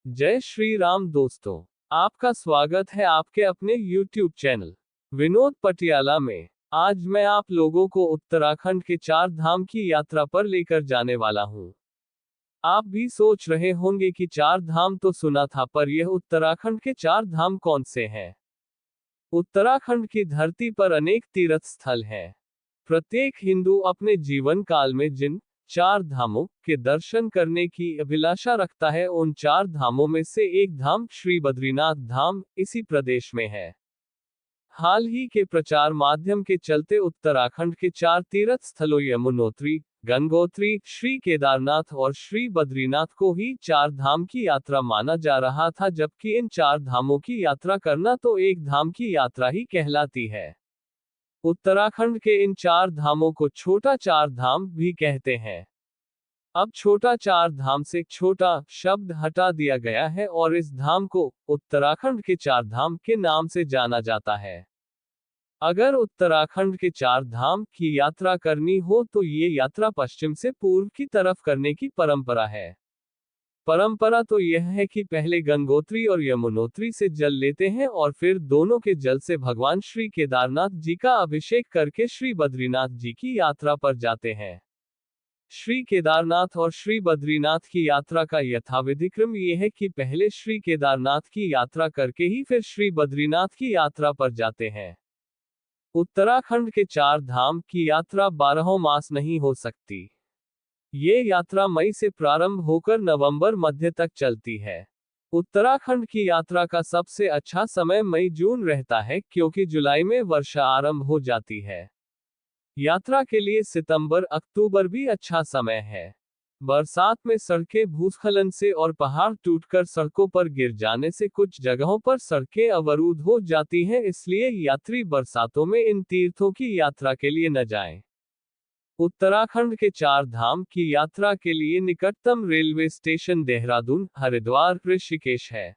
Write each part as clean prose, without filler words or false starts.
जय श्री राम दोस्तों। आपका स्वागत है आपके अपने YouTube चैनल विनोद पटियाला में। आज मैं आप लोगों को उत्तराखंड के 4 धाम की यात्रा पर लेकर जाने वाला हूँ। आप भी सोच रहे होंगे कि 4 धाम तो सुना था, पर यह उत्तराखंड के 4 धाम कौन से हैं? उत्तराखंड की धरती पर अनेक तीर्थ स्थल हैं। प्रत्येक हिंदू अपने जीवन काल में जिन 4 धामों के दर्शन करने की अभिलाषा रखता है, उन 4 धामों में से एक धाम श्री बद्रीनाथ धाम इसी प्रदेश में है। हाल ही के प्रचार माध्यम के चलते उत्तराखंड के 4 तीर्थ स्थलों यमुनोत्री, गंगोत्री, श्री केदारनाथ और श्री बद्रीनाथ को ही 4 धाम की यात्रा माना जा रहा था, जबकि इन 4 धामों की यात्रा करना तो एक धाम की यात्रा ही कहलाती है। उत्तराखंड के इन 4 धामों को छोटा 4 धाम भी कहते हैं। अब छोटा 4 धाम से छोटा शब्द हटा दिया गया है और इस धाम को उत्तराखंड के 4 धाम के नाम से जाना जाता है। अगर उत्तराखंड के 4 धाम की यात्रा करनी हो तो ये यात्रा पश्चिम से पूर्व की तरफ करने की परंपरा है। परंपरा तो यह है कि पहले गंगोत्री और यमुनोत्री से जल लेते हैं और फिर दोनों के जल से भगवान श्री केदारनाथ जी का अभिषेक करके श्री बद्रीनाथ जी की यात्रा पर जाते हैं। श्री केदारनाथ और श्री बद्रीनाथ की यात्रा का यथाविधि क्रम यह है कि पहले श्री केदारनाथ की यात्रा करके ही फिर श्री बद्रीनाथ की यात्रा पर जाते हैं। उत्तराखंड के 4 धाम की यात्रा 12 मास नहीं हो सकती। ये यात्रा मई से प्रारंभ होकर नवंबर मध्य तक चलती है। उत्तराखंड की यात्रा का सबसे अच्छा समय मई जून रहता है, क्योंकि जुलाई में वर्षा आरंभ हो जाती है। यात्रा के लिए सितंबर अक्टूबर भी अच्छा समय है। बरसात में सड़कें भूस्खलन से और पहाड़ टूटकर सड़कों पर गिर जाने से कुछ जगहों पर सड़कें अवरुद्ध हो जाती हैं, इसलिए यात्री बरसातों में इन तीर्थों की यात्रा के लिए न जाएं। उत्तराखंड के 4 धाम की यात्रा के लिए निकटतम रेलवे स्टेशन देहरादून, हरिद्वार, ऋषिकेश है।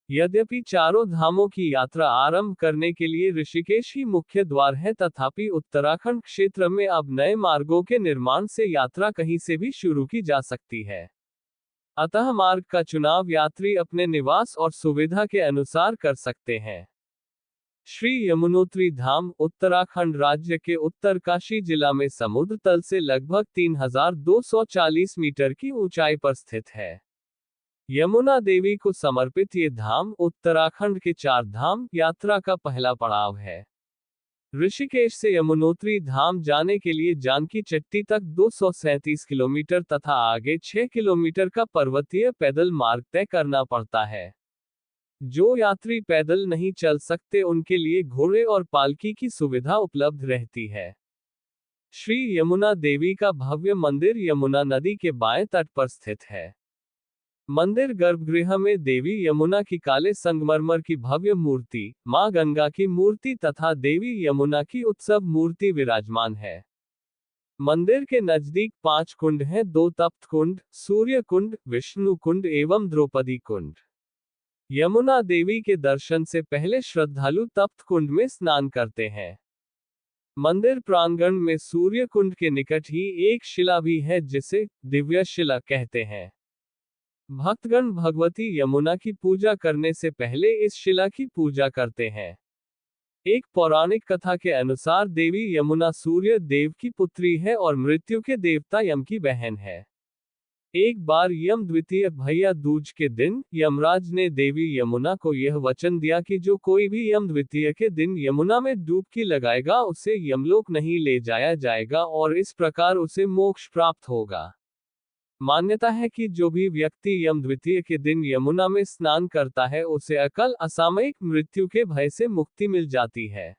यद्यपि चारों धामों की यात्रा आरंभ करने के लिए ऋषिकेश ही मुख्य द्वार है, तथापि उत्तराखंड क्षेत्र में अब नए मार्गों के निर्माण से यात्रा कहीं से भी शुरू की जा सकती है। अतः मार्ग का चुनाव यात्री अपने निवास और सुविधा के अनुसार कर सकते हैं। श्री यमुनोत्री धाम उत्तराखंड राज्य के उत्तरकाशी जिला में समुद्र तल से लगभग 3240 मीटर की ऊंचाई पर स्थित है। यमुना देवी को समर्पित ये धाम उत्तराखंड के 4 धाम यात्रा का पहला पड़ाव है। ऋषिकेश से यमुनोत्री धाम जाने के लिए जानकी चट्टी तक 237 किलोमीटर तथा आगे 6 किलोमीटर का पर्वतीय पैदल मार्ग तय करना पड़ता है। जो यात्री पैदल नहीं चल सकते उनके लिए घोड़े और पालकी की सुविधा उपलब्ध रहती है। श्री यमुना देवी का भव्य मंदिर यमुना नदी के बाएं तट पर स्थित है। मंदिर गर्भगृह में देवी यमुना की काले संगमरमर की भव्य मूर्ति, मां गंगा की मूर्ति तथा देवी यमुना की उत्सव मूर्ति विराजमान है। मंदिर के नजदीक 5 कुंड हैं, 2 तप्त कुंड, सूर्य कुंड, विष्णु कुंड एवं द्रौपदी कुंड। यमुना देवी के दर्शन से पहले श्रद्धालु तप्त कुंड में स्नान करते हैं। मंदिर प्रांगण में सूर्य कुंड के निकट ही एक शिला भी है, जिसे दिव्य शिला कहते हैं। भक्तगण भगवती यमुना की पूजा करने से पहले इस शिला की पूजा करते हैं। एक पौराणिक कथा के अनुसार देवी यमुना सूर्य देव की पुत्री है और मृत्यु के देवता यम की बहन है। एक बार यम द्वितीय भैया दूज के दिन यमराज ने देवी यमुना को यह वचन दिया कि जो कोई भी यम द्वितीय के दिन यमुना में डुबकी लगाएगा उसे यमलोक नहीं ले जाया जाएगा और इस प्रकार उसे मोक्ष प्राप्त होगा। मान्यता है कि जो भी व्यक्ति यम द्वितीय के दिन यमुना में स्नान करता है उसे अकाल असामयिक मृत्यु के भय से मुक्ति मिल जाती है।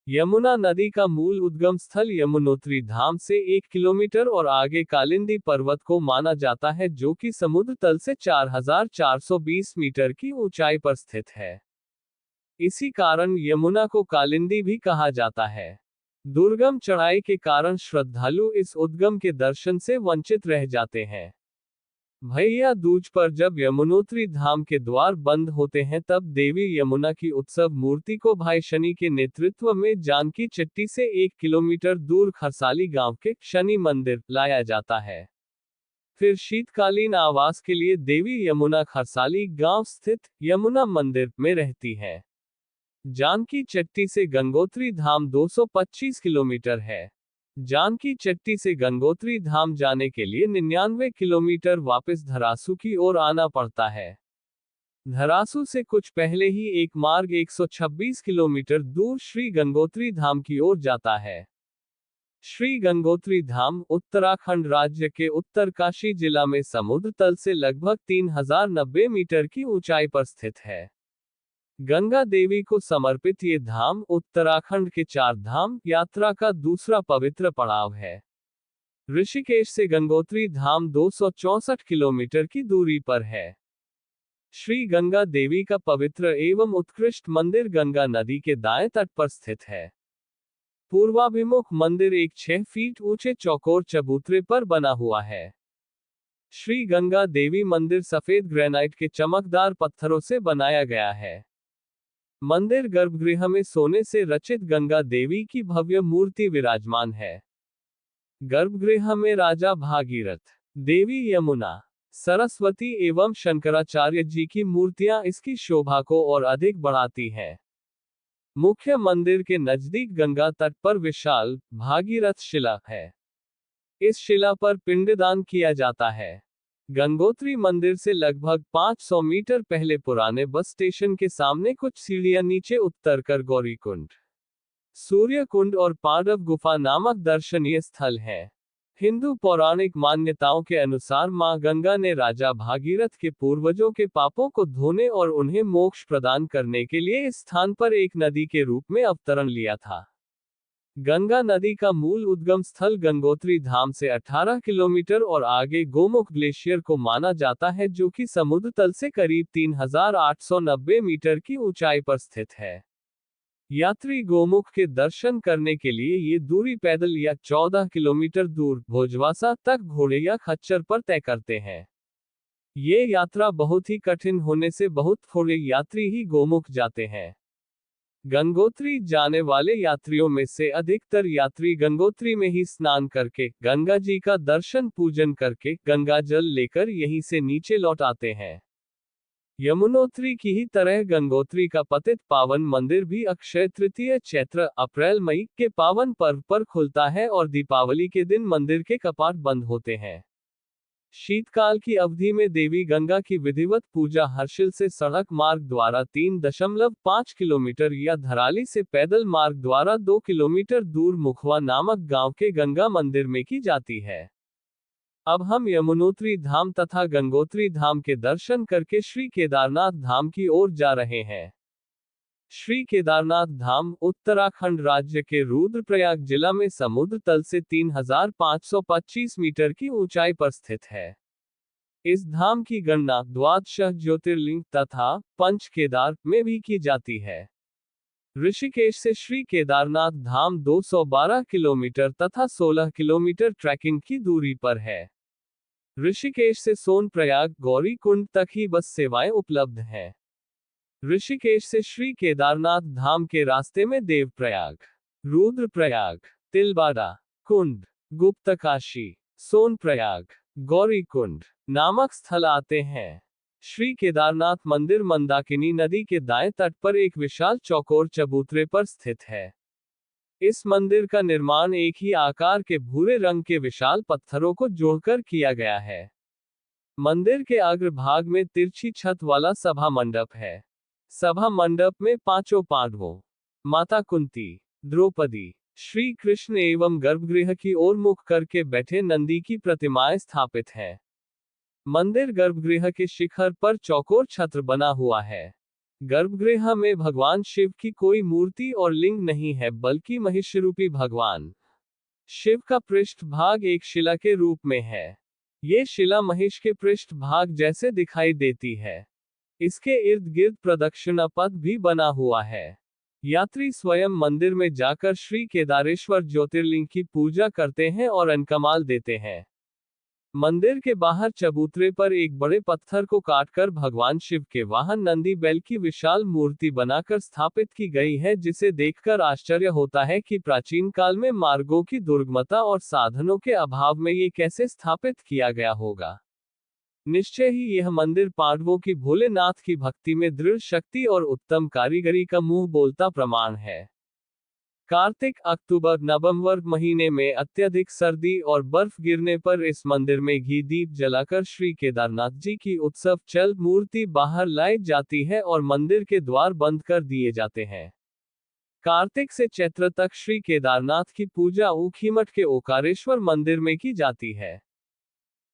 यमुना नदी का मूल उद्गम स्थल यमुनोत्री धाम से 1 किलोमीटर और आगे कालिंदी पर्वत को माना जाता है, जो कि समुद्र तल से 4420 मीटर की ऊंचाई पर स्थित है। इसी कारण यमुना को कालिंदी भी कहा जाता है। दुर्गम चढ़ाई के कारण श्रद्धालु इस उद्गम के दर्शन से वंचित रह जाते हैं। भैया दूज पर जब यमुनोत्री धाम के द्वार बंद होते हैं, तब देवी यमुना की उत्सव मूर्ति को भाई शनि के नेतृत्व में जानकी चट्टी से 1 किलोमीटर दूर खरसाली गांव के शनि मंदिर लाया जाता है। फिर शीतकालीन आवास के लिए देवी यमुना खरसाली गांव स्थित यमुना मंदिर में रहती हैं। जानकी चट्टी से गंगोत्री धाम 225 किलोमीटर है। जानकी चट्टी से गंगोत्री धाम जाने के लिए 99 किलोमीटर वापस धरासू की ओर आना पड़ता है। धरासू से कुछ पहले ही एक मार्ग 126 किलोमीटर दूर श्री गंगोत्री धाम की ओर जाता है। श्री गंगोत्री धाम उत्तराखंड राज्य के उत्तरकाशी जिला में समुद्र तल से लगभग 3090 मीटर की ऊंचाई पर स्थित है। गंगा देवी को समर्पित ये धाम उत्तराखंड के चार धाम यात्रा का दूसरा पवित्र पड़ाव है। ऋषिकेश से गंगोत्री धाम 264 किलोमीटर की दूरी पर है। श्री गंगा देवी का पवित्र एवं उत्कृष्ट मंदिर गंगा नदी के दाएं तट पर स्थित है। पूर्वाभिमुख मंदिर एक 6 फीट ऊंचे चौकोर चबूतरे पर बना हुआ है। श्री गंगा देवी मंदिर सफेद ग्रेनाइट के चमकदार पत्थरों से बनाया गया है। मंदिर गर्भगृह में सोने से रचित गंगा देवी की भव्य मूर्ति विराजमान है। गर्भगृह में राजा भागीरथ, देवी यमुना, सरस्वती एवं शंकराचार्य जी की मूर्तियां इसकी शोभा को और अधिक बढ़ाती हैं। मुख्य मंदिर के नजदीक गंगा तट पर विशाल भागीरथ शिला है। इस शिला पर पिंडदान किया जाता है। गंगोत्री मंदिर से लगभग 500 मीटर पहले पुराने बस स्टेशन के सामने कुछ सीढ़ियां नीचे उतरकर गौरीकुंड, सूर्य कुंड और पांडव गुफा नामक दर्शनीय स्थल है। हिंदू पौराणिक मान्यताओं के अनुसार मां गंगा ने राजा भागीरथ के पूर्वजों के पापों को धोने और उन्हें मोक्ष प्रदान करने के लिए इस स्थान पर एक नदी के रूप में अवतरण लिया था। गंगा नदी का मूल उद्गम स्थल गंगोत्री धाम से 18 किलोमीटर और आगे गोमुख ग्लेशियर को माना जाता है, जो कि समुद्र तल से करीब 3890 मीटर की ऊंचाई पर स्थित है। यात्री गोमुख के दर्शन करने के लिए ये दूरी पैदल या 14 किलोमीटर दूर भोजवासा तक घोड़े या खच्चर पर तय करते हैं। ये यात्रा बहुत ही कठिन होने से बहुत थोड़े यात्री ही गोमुख जाते हैं। गंगोत्री जाने वाले यात्रियों में से अधिकतर यात्री गंगोत्री में ही स्नान करके गंगा जी का दर्शन पूजन करके गंगा जल लेकर यहीं से नीचे लौट आते हैं। यमुनोत्री की ही तरह गंगोत्री का पतित पावन मंदिर भी अक्षय तृतीय चैत्र अप्रैल मई के पावन पर्व पर खुलता है और दीपावली के दिन मंदिर के कपाट बंद होते हैं। शीतकाल की अवधि में देवी गंगा की विधिवत पूजा हर्षिल से सड़क मार्ग द्वारा 3.5 किलोमीटर या धराली से पैदल मार्ग द्वारा 2 किलोमीटर दूर मुखवा नामक गांव के गंगा मंदिर में की जाती है। अब हम यमुनोत्री धाम तथा गंगोत्री धाम के दर्शन करके श्री केदारनाथ धाम की ओर जा रहे हैं। श्री केदारनाथ धाम उत्तराखंड राज्य के रुद्रप्रयाग जिला में समुद्र तल से 3525 मीटर की ऊंचाई पर स्थित है। इस धाम की गणना द्वादश ज्योतिर्लिंग तथा पंच केदार में भी की जाती है। ऋषिकेश से श्री केदारनाथ धाम 212 किलोमीटर तथा 16 किलोमीटर ट्रैकिंग की दूरी पर है। ऋषिकेश से सोनप्रयाग गौरीकुंड तक ही बस सेवाएं उपलब्ध हैं। ऋषिकेश से श्री केदारनाथ धाम के रास्ते में देवप्रयाग, रुद्रप्रयाग, तिलवाड़ा कुंड, गुप्तकाशी, सोनप्रयाग, गौरीकुंड नामक स्थल आते हैं। श्री केदारनाथ मंदिर मंदाकिनी नदी के दाएं तट पर एक विशाल चौकोर चबूतरे पर स्थित है। इस मंदिर का निर्माण एक ही आकार के भूरे रंग के विशाल पत्थरों को जोड़कर किया गया है। मंदिर के अग्रभाग में तिरछी छत वाला सभा मंडप है। सभा मंडप में पांचों पांडवों, माता कुंती, द्रौपदी, श्री कृष्ण एवं गर्भगृह की ओर मुख करके बैठे नंदी की प्रतिमाएं स्थापित हैं। मंदिर गर्भगृह के शिखर पर चौकोर छत्र बना हुआ है। गर्भगृह में भगवान शिव की कोई मूर्ति और लिंग नहीं है, बल्कि महिषरूपी भगवान शिव का पृष्ठ भाग एक शिला के रूप में है। ये शिला महिष के पृष्ठ भाग जैसे दिखाई देती है। इसके इर्द गिर्द प्रदक्षिणा पथ भी बना हुआ है। यात्री स्वयं मंदिर में जाकर श्री केदारेश्वर ज्योतिर्लिंग की पूजा करते हैं और अनकमाल देते हैं। मंदिर के बाहर चबूतरे पर एक बड़े पत्थर को काटकर भगवान शिव के वाहन नंदी बैल की विशाल मूर्ति बनाकर स्थापित की गई है, जिसे देखकर आश्चर्य होता है कि प्राचीन काल में मार्गों की दुर्गमता और साधनों के अभाव में ये कैसे स्थापित किया गया होगा। निश्चय ही यह मंदिर पांडवों की भोलेनाथ की भक्ति में दृढ़ शक्ति और उत्तम कारीगरी का मुंह बोलता प्रमाण है। कार्तिक, अक्टूबर, नवंबर महीने में अत्यधिक सर्दी और बर्फ गिरने पर इस मंदिर में घी दीप जलाकर श्री केदारनाथ जी की उत्सव चल मूर्ति बाहर लाई जाती है और मंदिर के द्वार बंद कर दिए जाते हैं। कार्तिक से चैत्र तक श्री केदारनाथ की पूजा ऊखीमठ के ओकारेश्वर मंदिर में की जाती है।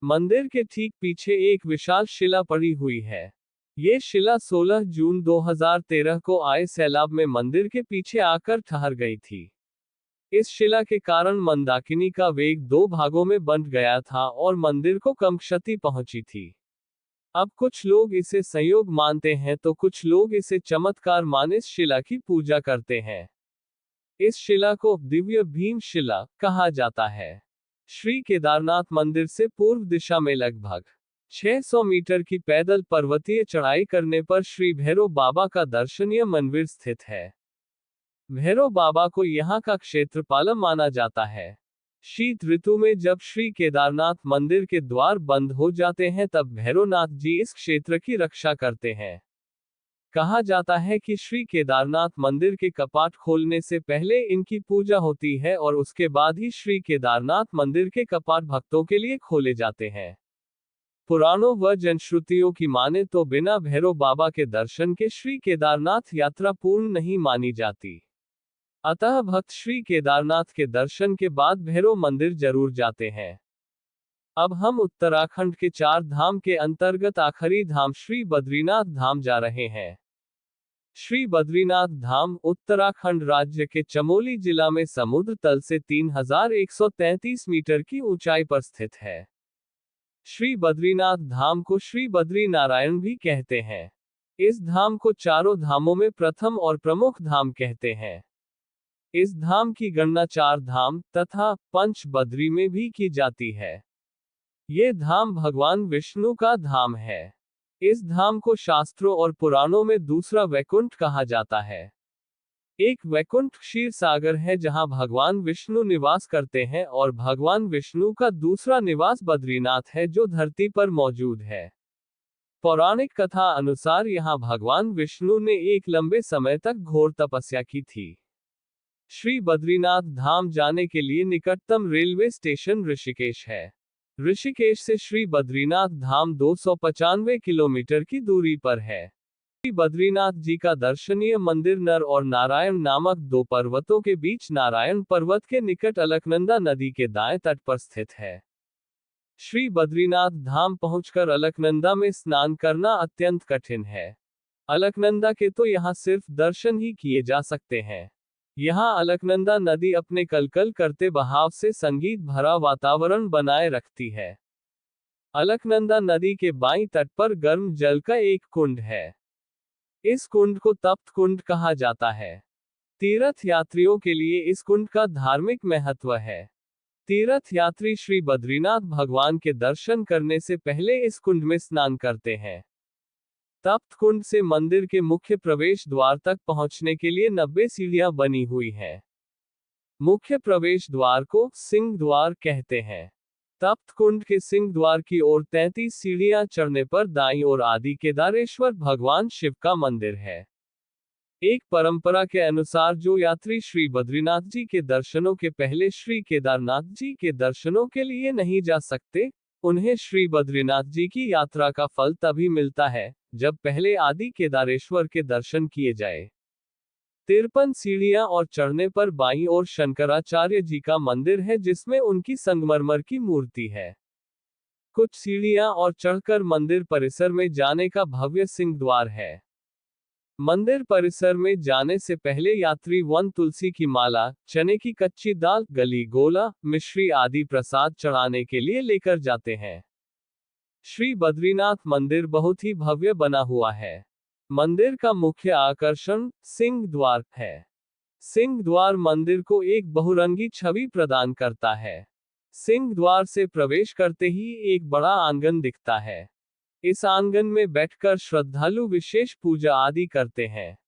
मंदिर के ठीक पीछे एक विशाल शिला पड़ी हुई है। ये शिला 16 जून 2013 को आए सैलाब में मंदिर के पीछे आकर ठहर गई थी। इस शिला के कारण मंदाकिनी का वेग 2 भागों में बंट गया था और मंदिर को कम क्षति पहुंची थी। अब कुछ लोग इसे संयोग मानते हैं तो कुछ लोग इसे चमत्कार मान इस शिला की पूजा करते हैं। इस शिला को दिव्य भीम शिला कहा जाता है। श्री केदारनाथ मंदिर से पूर्व दिशा में लगभग 600 मीटर की पैदल पर्वतीय चढ़ाई करने पर श्री भैरव बाबा का दर्शनीय मंदिर स्थित है। भैरव बाबा को यहाँ का क्षेत्रपाल माना जाता है। शीत ऋतु में जब श्री केदारनाथ मंदिर के द्वार बंद हो जाते हैं तब भैरवनाथ जी इस क्षेत्र की रक्षा करते हैं। कहा जाता है कि श्री केदारनाथ मंदिर के कपाट खोलने से पहले इनकी पूजा होती है और उसके बाद ही श्री केदारनाथ मंदिर के कपाट भक्तों के लिए खोले जाते हैं। पुराणों व जनश्रुतियों की माने तो बिना भैरव बाबा के दर्शन के श्री केदारनाथ यात्रा पूर्ण नहीं मानी जाती। अतः भक्त श्री केदारनाथ के दर्शन के बाद भैरव मंदिर जरूर जाते हैं। अब हम उत्तराखंड के 4 धाम के अंतर्गत आखिरी धाम श्री बद्रीनाथ धाम जा रहे हैं। श्री बद्रीनाथ धाम उत्तराखंड राज्य के चमोली जिला में समुद्र तल से 3133 मीटर की ऊंचाई पर स्थित है। श्री बद्रीनाथ धाम को श्री बद्री नारायण भी कहते हैं। इस धाम को चारों धामों में प्रथम और प्रमुख धाम कहते हैं। इस धाम की गणना 4 धाम तथा पंच बद्री में भी की जाती है। ये धाम भगवान विष्णु का धाम है। इस धाम को शास्त्रों और पुराणों में दूसरा वैकुंठ कहा जाता है। एक वैकुंठ क्षीर सागर है जहां भगवान विष्णु निवास करते हैं और भगवान विष्णु का दूसरा निवास बद्रीनाथ है जो धरती पर मौजूद है। पौराणिक कथा अनुसार यहां भगवान विष्णु ने एक लंबे समय तक घोर तपस्या की थी। श्री बद्रीनाथ धाम जाने के लिए निकटतम रेलवे स्टेशन ऋषिकेश है। ऋषिकेश से श्री बद्रीनाथ धाम 295 किलोमीटर की दूरी पर है। श्री बद्रीनाथ जी का दर्शनीय मंदिर नर और नारायण नामक 2 पर्वतों के बीच नारायण पर्वत के निकट अलकनंदा नदी के दाएं तट पर स्थित है। श्री बद्रीनाथ धाम पहुंचकर अलकनंदा में स्नान करना अत्यंत कठिन है। अलकनंदा के तो यहाँ सिर्फ दर्शन ही किए जा सकते हैं। यहाँ अलकनंदा नदी अपने कलकल करते बहाव से संगीत भरा वातावरण बनाए रखती है। अलकनंदा नदी के बाईं तट पर गर्म जल का एक कुंड है। इस कुंड को तप्त कुंड कहा जाता है। तीर्थ यात्रियों के लिए इस कुंड का धार्मिक महत्व है। तीर्थ यात्री श्री बद्रीनाथ भगवान के दर्शन करने से पहले इस कुंड में स्नान करते हैं। तप्त कुंड से मंदिर के मुख्य प्रवेश द्वार तक पहुंचने के लिए 90 सीढ़ियां बनी हुई हैं। मुख्य प्रवेश द्वार को सिंह द्वार कहते हैं। तप्त कुंड के सिंह द्वार की ओर 33 सीढ़ियां चढ़ने पर दाईं ओर आदि केदारेश्वर भगवान शिव का मंदिर है। एक परंपरा के अनुसार जो यात्री श्री बद्रीनाथ जी के दर्शनों के पहले श्री केदारनाथ जी के दर्शनों के लिए नहीं जा सकते, उन्हें श्री बद्रीनाथ जी की यात्रा का फल तभी मिलता है जब पहले आदि केदारेश्वर के दर्शन किए जाए। 53 सीढ़ियां और चढ़ने पर बाईं ओर शंकराचार्य जी का मंदिर है जिसमें उनकी संगमरमर की मूर्ति है। कुछ सीढ़ियां और चढ़कर मंदिर परिसर में जाने का भव्य सिंह द्वार है। मंदिर परिसर में जाने से पहले यात्री वन तुलसी की माला, चने की कच्ची दाल, गली गोला, मिश्री आदि प्रसाद चढ़ाने के लिए लेकर जाते हैं। श्री बद्रीनाथ मंदिर बहुत ही भव्य बना हुआ है। मंदिर का मुख्य आकर्षण सिंह द्वार है। सिंह द्वार मंदिर को एक बहुरंगी छवि प्रदान करता है। सिंह द्वार से प्रवेश करते ही एक बड़ा आंगन दिखता है। इस आंगन में बैठकर श्रद्धालु विशेष पूजा आदि करते हैं।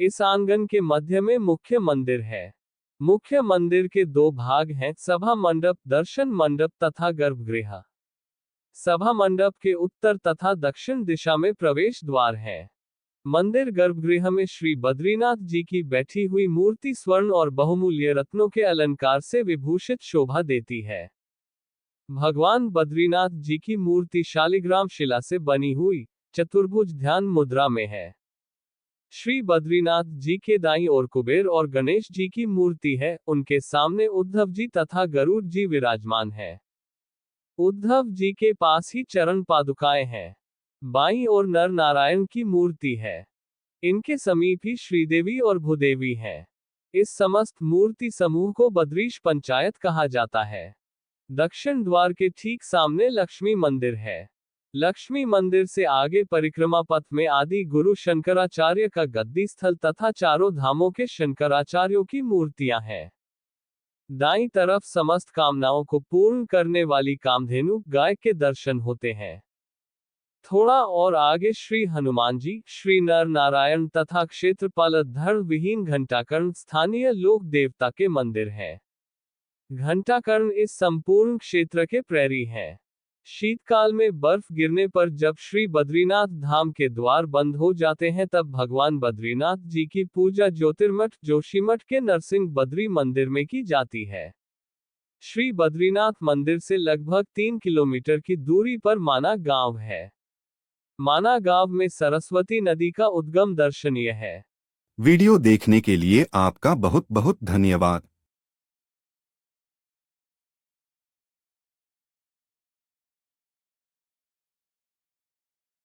इस आंगन के मध्य में मुख्य मंदिर है। मुख्य मंदिर के दो भाग हैं, सभा मंडप, दर्शन मंडप तथा गर्भगृह। सभा मंडप के उत्तर तथा दक्षिण दिशा में प्रवेश द्वार है। मंदिर गर्भगृह में श्री बद्रीनाथ जी की बैठी हुई मूर्ति स्वर्ण और बहुमूल्य रत्नों के अलंकार से विभूषित शोभा देती है। भगवान बद्रीनाथ जी की मूर्ति शालिग्राम शिला से बनी हुई चतुर्भुज ध्यान मुद्रा में है। श्री बद्रीनाथ जी के दाईं ओर कुबेर और गणेश जी की मूर्ति है। उनके सामने उद्धव जी तथा गरुड़ जी विराजमान है। उद्धव जी के पास ही चरण पादुकाएं हैं। बाईं ओर नर नारायण की मूर्ति है। इनके समीप ही श्रीदेवी और भूदेवी है। इस समस्त मूर्ति समूह को बद्रीश पंचायत कहा जाता है। दक्षिण द्वार के ठीक सामने लक्ष्मी मंदिर है। लक्ष्मी मंदिर से आगे परिक्रमा पथ में आदि गुरु शंकराचार्य का गद्दी स्थल तथा चारों धामों के शंकराचार्यों की मूर्तियां हैं। दाईं तरफ समस्त कामनाओं को पूर्ण करने वाली कामधेनु गाय के दर्शन होते हैं। थोड़ा और आगे श्री हनुमान जी, श्री नर नारायण तथा क्षेत्रपाल धड़ विहीन घंटाकर्ण स्थानीय लोक देवता के मंदिर हैं। घंटाकर्ण इस संपूर्ण क्षेत्र के प्रहरी हैं। शीतकाल में बर्फ गिरने पर जब श्री बद्रीनाथ धाम के द्वार बंद हो जाते हैं तब भगवान बद्रीनाथ जी की पूजा ज्योतिर्मठ जोशीमठ के नरसिंह बद्री मंदिर में की जाती है। श्री बद्रीनाथ मंदिर से लगभग 3 किलोमीटर की दूरी पर माना गांव है। माना गांव में सरस्वती नदी का उद्गम दर्शनीय है। वीडियो देखने के लिए आपका बहुत बहुत धन्यवाद।